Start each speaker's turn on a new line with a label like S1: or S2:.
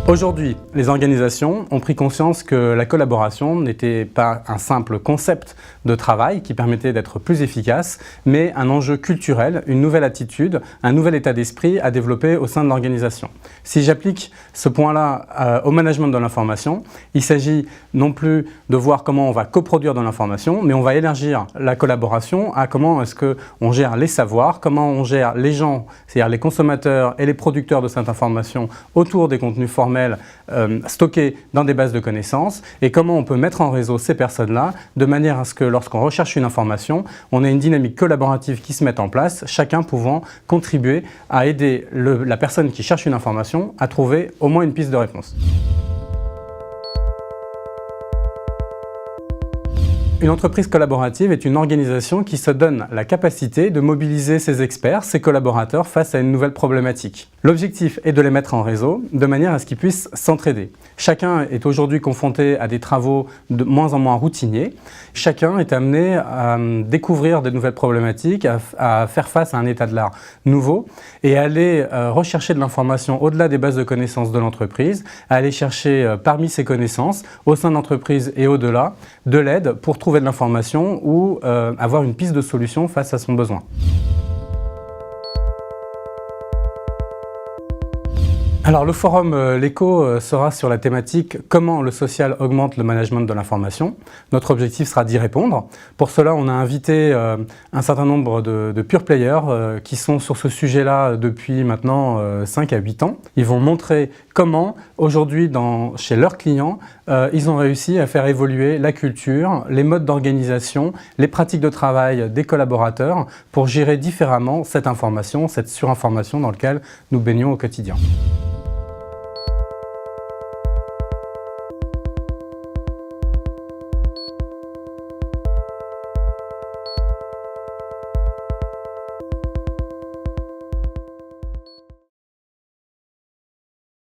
S1: Aujourd'hui, les organisations ont pris conscience que la collaboration n'était pas un simple concept de travail qui permettait d'être plus efficace, mais un enjeu culturel, une nouvelle attitude, un nouvel état d'esprit à développer au sein de l'organisation. Si j'applique ce point-là au management de l'information, il s'agit non plus de voir comment on va coproduire de l'information, mais on va élargir la collaboration à comment est-ce qu'on gère les savoirs, comment on gère les gens, c'est-à-dire les consommateurs et les producteurs de cette information autour des contenus formels stockés dans des bases de connaissances et comment on peut mettre en réseau ces personnes-là de manière à ce que lorsqu'on recherche une information, on ait une dynamique collaborative qui se mette en place, chacun pouvant contribuer à aider la personne qui cherche une information à trouver au moins une piste de réponse. Une entreprise collaborative est une organisation qui se donne la capacité de mobiliser ses experts, ses collaborateurs face à une nouvelle problématique. L'objectif est de les mettre en réseau de manière à ce qu'ils puissent s'entraider. Chacun est aujourd'hui confronté à des travaux de moins en moins routiniers. Chacun est amené à découvrir de nouvelles problématiques, à faire face à un état de l'art nouveau et à aller rechercher de l'information au-delà des bases de connaissances de l'entreprise, à aller chercher parmi ces connaissances, au sein de l'entreprise et au-delà, de l'aide pour trouver de l'information ou avoir une piste de solution face à son besoin. Alors le forum L'Écho sera sur la thématique « Comment le social augmente le management de l'information ». Notre objectif sera d'y répondre. Pour cela, on a invité un certain nombre de pure players qui sont sur ce sujet-là depuis maintenant 5 à 8 ans. Ils vont montrer comment, aujourd'hui, chez leurs clients, ils ont réussi à faire évoluer la culture, les modes d'organisation, les pratiques de travail des collaborateurs pour gérer différemment cette information, cette surinformation dans laquelle nous baignons au quotidien.